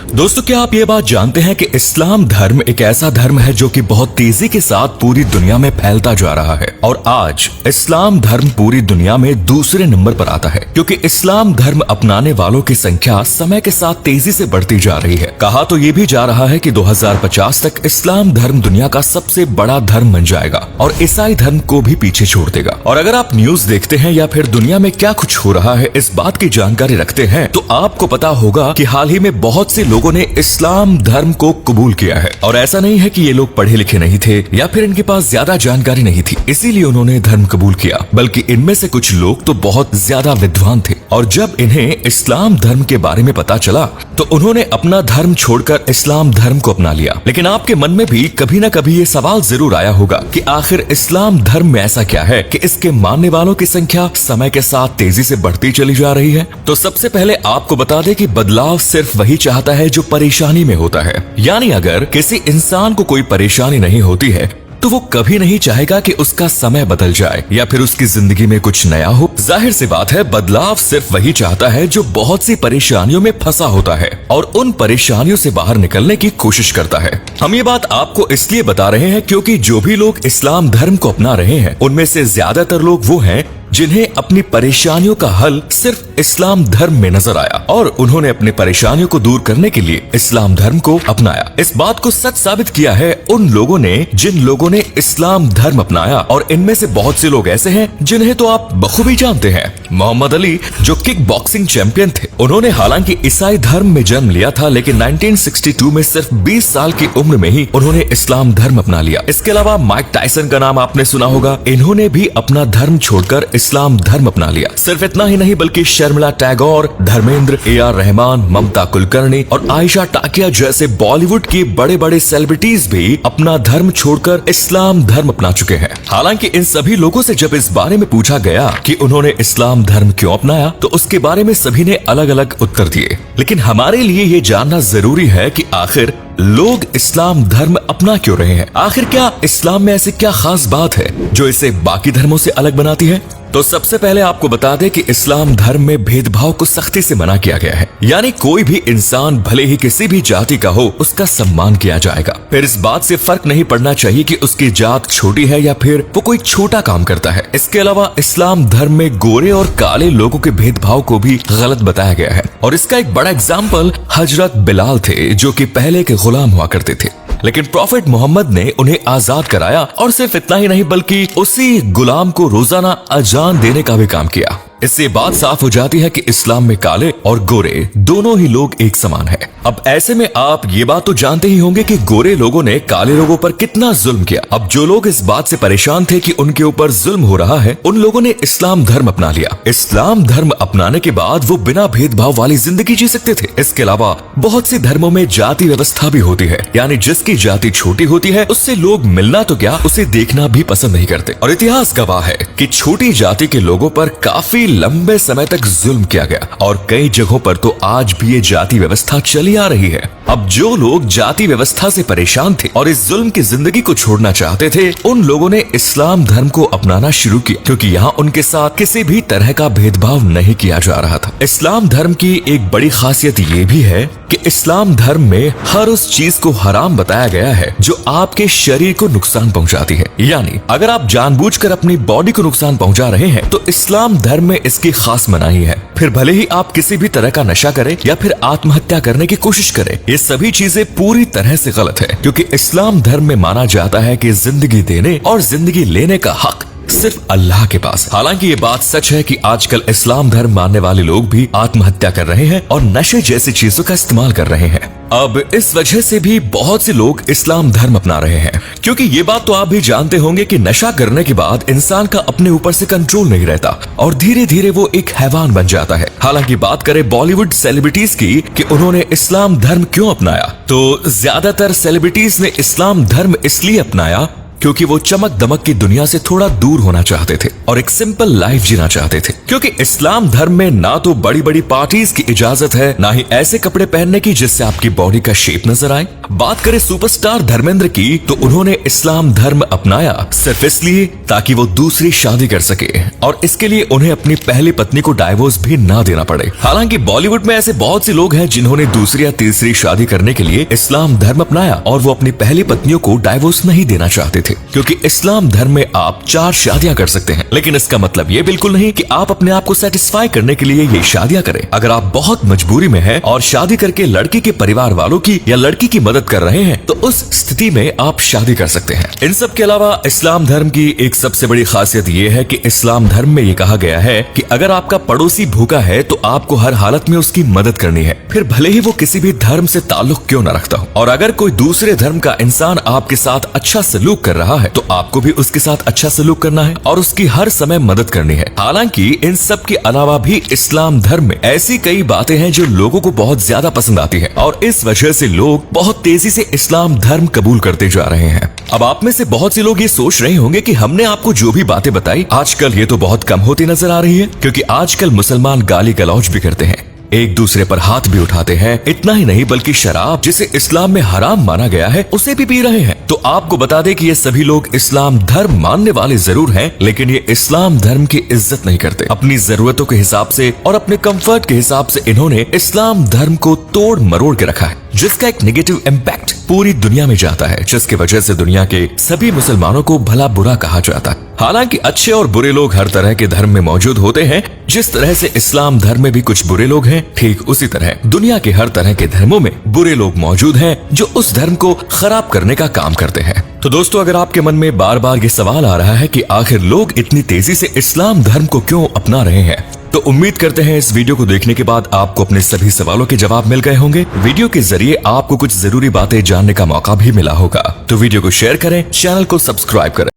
दोस्तों, क्या आप ये बात जानते हैं कि इस्लाम धर्म एक ऐसा धर्म है जो कि बहुत तेजी के साथ पूरी दुनिया में फैलता जा रहा है और आज इस्लाम धर्म पूरी दुनिया में दूसरे नंबर पर आता है क्योंकि इस्लाम धर्म अपनाने वालों की संख्या समय के साथ तेजी से बढ़ती जा रही है। कहा तो ये भी जा रहा है कि 2050 तक इस्लाम धर्म दुनिया का सबसे बड़ा धर्म बन जाएगा और ईसाई धर्म को भी पीछे छोड़ देगा। और अगर आप न्यूज देखते हैं या फिर दुनिया में क्या कुछ हो रहा है इस बात की जानकारी रखते हैं तो आपको पता होगा कि हाल ही में बहुत से लोगों ने इस्लाम धर्म को कबूल किया है। और ऐसा नहीं है कि ये लोग पढ़े लिखे नहीं थे या फिर इनके पास ज्यादा जानकारी नहीं थी इसीलिए उन्होंने धर्म कबूल किया, बल्कि इनमें से कुछ लोग तो बहुत ज्यादा विद्वान थे और जब इन्हें इस्लाम धर्म के बारे में पता चला तो उन्होंने अपना धर्म छोड़कर इस्लाम धर्म को अपना लिया। लेकिन आपके मन में भी कभी न कभी ये सवाल जरूर आया होगा कि आखिर इस्लाम धर्म में ऐसा क्या है कि इसके मानने वालों की संख्या समय के साथ तेजी से बढ़ती चली जा रही है। तो सबसे पहले आपको बता दें कि बदलाव सिर्फ वही चाहता है जो परेशानी में होता है। यानी अगर किसी इंसान को कोई परेशानी नहीं होती है तो वो कभी नहीं चाहेगा कि उसका समय बदल जाए या फिर उसकी जिंदगी में कुछ नया हो। जाहिर सी बात है, बदलाव सिर्फ वही चाहता है जो बहुत सी परेशानियों में फंसा होता है और उन परेशानियों से बाहर निकलने की कोशिश करता है। हम ये बात आपको इसलिए बता रहे हैं क्योंकि जो भी लोग इस्लाम धर्म को अपना रहे हैं उनमें से ज्यादातर लोग वो हैं जिन्हें अपनी परेशानियों का हल सिर्फ इस्लाम धर्म में नजर आया और उन्होंने अपनी परेशानियों को दूर करने के लिए इस्लाम धर्म को अपनाया। इस बात को सच साबित किया है उन लोगों ने जिन लोगों ने इस्लाम धर्म अपनाया और इनमें से बहुत से लोग ऐसे हैं जिन्हें तो आप बखूबी जानते हैं। मोहम्मद अली जो किक बॉक्सिंग चैंपियन थे, उन्होंने हालांकि ईसाई धर्म में जन्म लिया था लेकिन 1962 में सिर्फ 20 साल की उम्र में ही उन्होंने इस्लाम धर्म अपना लिया। इसके अलावा माइक टायसन का नाम आपने सुना होगा, इन्होंने भी अपना धर्म छोड़कर इस्लाम धर्म अपना लिया। सिर्फ इतना ही नहीं बल्कि शर्मिला टैगोर, धर्मेंद्र, AR रहमान, ममता कुलकर्णी और आयशा टाकिया जैसे बॉलीवुड की बड़े बड़े सेलिब्रिटीज भी अपना धर्म छोड़कर इस्लाम धर्म अपना चुके हैं। हालांकि इन सभी लोगों से जब इस बारे में पूछा गया कि उन्होंने इस्लाम धर्म क्यों अपनाया तो उसके बारे में सभी ने अलग अलग उत्तर दिए। लेकिन हमारे लिए ये जानना जरूरी है कि आखिर लोग इस्लाम धर्म अपना क्यों रहे हैं। आखिर क्या इस्लाम में ऐसी क्या खास बात है जो इसे बाकी धर्मों से अलग बनाती है। तो सबसे पहले आपको बता दें कि इस्लाम धर्म में भेदभाव को सख्ती से मना किया गया है। यानी कोई भी इंसान भले ही किसी भी जाति का हो उसका सम्मान किया जाएगा। फिर इस बात से फर्क नहीं पड़ना चाहिए कि उसकी जात छोटी है या फिर वो कोई छोटा काम करता है। इसके अलावा इस्लाम धर्म में गोरे और काले लोगों के भेदभाव को भी गलत बताया गया है और इसका एक बड़ा एग्जाम्पल हजरत बिलाल थे जो कि पहले के गुलाम हुआ करते थे, लेकिन प्रॉफिट मोहम्मद ने उन्हें आजाद कराया और सिर्फ इतना ही नहीं बल्कि उसी गुलाम को रोजाना अजान देने का भी काम किया। इससे बात साफ हो जाती है कि इस्लाम में काले और गोरे दोनों ही लोग एक समान है। अब ऐसे में आप ये बात तो जानते ही होंगे कि गोरे लोगों ने काले लोगों पर कितना जुल्म किया। अब जो लोग इस बात से परेशान थे कि उनके ऊपर जुल्म हो रहा है उन लोगों ने इस्लाम धर्म अपना लिया। इस्लाम धर्म अपनाने के बाद वो बिना भेदभाव वाली जिंदगी जी सकते थे। इसके अलावा बहुत से धर्मों में जाति व्यवस्था भी होती है, यानी जिसकी जाति छोटी होती है उससे लोग मिलना तो क्या उसे देखना भी पसंद नहीं करते। और इतिहास गवाह है कि छोटी जाति के लोगों पर काफी लंबे समय तक जुल्म किया गया और कई जगहों पर तो आज भी ये जाति व्यवस्था चली आ रही है। अब जो लोग जाति व्यवस्था से परेशान थे और इस जुल्म की जिंदगी को छोड़ना चाहते थे उन लोगों ने इस्लाम धर्म को अपनाना शुरू किया क्योंकि यहाँ उनके साथ किसी भी तरह का भेदभाव नहीं किया जा रहा था। इस्लाम धर्म की एक बड़ी खासियत ये भी है कि इस्लाम धर्म में हर उस चीज को हराम बताया गया है जो आपके शरीर को नुकसान पहुंचाती है। यानी अगर आप जानबूझकर अपनी बॉडी को नुकसान पहुंचा रहे हैं तो इस्लाम धर्म में इसकी खास मनाही है। फिर भले ही आप किसी भी तरह का नशा करें या फिर आत्महत्या करने की कोशिश करें, ये सभी चीजें पूरी तरह से गलत है क्योंकि इस्लाम धर्म में माना जाता है कि जिंदगी देने और जिंदगी लेने का हक सिर्फ अल्लाह के पास। हालांकि ये बात सच है कि आजकल इस्लाम धर्म मानने वाले लोग भी आत्महत्या कर रहे हैं और नशे जैसी चीजों का इस्तेमाल कर रहे हैं। अब इस वजह से भी बहुत से लोग इस्लाम धर्म अपना रहे हैं क्योंकि ये बात तो आप भी जानते होंगे कि नशा करने के बाद इंसान का अपने ऊपर से कंट्रोल नहीं रहता और धीरे धीरे वो एक हैवान बन जाता है। हालांकि बात करें बॉलीवुड सेलिब्रिटीज की कि उन्होंने इस्लाम धर्म क्यों अपनाया, तो ज्यादातर सेलिब्रिटीज ने इस्लाम धर्म इसलिए अपनाया क्योंकि वो चमक दमक की दुनिया से थोड़ा दूर होना चाहते थे और एक सिंपल लाइफ जीना चाहते थे। क्योंकि इस्लाम धर्म में ना तो बड़ी बड़ी पार्टीज की इजाजत है, ना ही ऐसे कपड़े पहनने की जिससे आपकी बॉडी का शेप नजर आए। बात करें सुपरस्टार धर्मेंद्र की, तो उन्होंने इस्लाम धर्म अपनाया सिर्फ इसलिए ताकि वो दूसरी शादी कर सके और इसके लिए उन्हें अपनी पहली पत्नी को डाइवोर्स भी ना देना पड़े। हालांकि बॉलीवुड में ऐसे बहुत से लोग हैं जिन्होंने दूसरी या तीसरी शादी करने के लिए इस्लाम धर्म अपनाया और वो अपनी पहली पत्नियों को डाइवोर्स नहीं देना चाहते थे, क्योंकि इस्लाम धर्म में आप 4 शादियां कर सकते हैं। लेकिन इसका मतलब ये बिल्कुल नहीं कि आप अपने आप को सेटिस्फाई करने के लिए ये शादियां करें। अगर आप बहुत मजबूरी में हैं और शादी करके लड़की के परिवार वालों की या लड़की की मदद कर रहे हैं, तो उस स्थिति में आप शादी कर सकते हैं। इन सब के अलावा इस्लाम धर्म की एक सबसे बड़ी खासियत ये है कि इस्लाम धर्म में ये कहा गया है कि अगर आपका पड़ोसी भूखा है तो आपको हर हालत में उसकी मदद करनी है, फिर भले ही वो किसी भी धर्म से ताल्लुक क्यों न रखता हो। और अगर कोई दूसरे धर्म का इंसान आपके साथ अच्छा सलूक कर रहा है तो आपको भी उसके साथ अच्छा सलूक करना है और उसकी हर समय मदद करनी है। हालांकि इन सब के अलावा भी इस्लाम धर्म में ऐसी कई बातें हैं जो लोगों को बहुत ज्यादा पसंद आती है और इस वजह से लोग बहुत तेजी से इस्लाम धर्म कबूल करते जा रहे हैं। अब आप में से बहुत से लोग ये सोच रहे होंगे कि हमने आपको जो भी बातें बताई आजकल ये तो बहुत कम होती नजर आ रही है, क्योंकि आजकल मुसलमान गाली गलौज भी करते हैं, एक दूसरे पर हाथ भी उठाते हैं। इतना ही नहीं बल्कि शराब जिसे इस्लाम में हराम माना गया है उसे भी पी रहे हैं। तो आपको बता दें कि ये सभी लोग इस्लाम धर्म मानने वाले जरूर हैं, लेकिन ये इस्लाम धर्म की इज्जत नहीं करते। अपनी जरूरतों के हिसाब से और अपने कंफर्ट के हिसाब से इन्होंने इस्लाम धर्म को तोड़ मरोड़ के रखा है, जिसका एक नेगेटिव इम्पैक्ट पूरी दुनिया में जाता है, जिसकी वजह से दुनिया के सभी मुसलमानों को भला बुरा कहा जाता है। हालांकि अच्छे और बुरे लोग हर तरह के धर्म में मौजूद होते हैं। जिस तरह से इस्लाम धर्म में भी कुछ बुरे लोग हैं, ठीक उसी तरह दुनिया के हर तरह के धर्मों में बुरे लोग मौजूद हैं जो उस धर्म को खराब करने का काम करते हैं। तो दोस्तों, अगर आपके मन में बार बार ये सवाल आ रहा है कि आखिर लोग इतनी तेजी से इस्लाम धर्म को क्यों अपना रहे हैं, तो उम्मीद करते हैं इस वीडियो को देखने के बाद आपको अपने सभी सवालों के जवाब मिल गए होंगे। वीडियो के जरिए आपको कुछ जरूरी बातें जानने का मौका भी मिला होगा। तो वीडियो को शेयर करें, चैनल को सब्सक्राइब करें।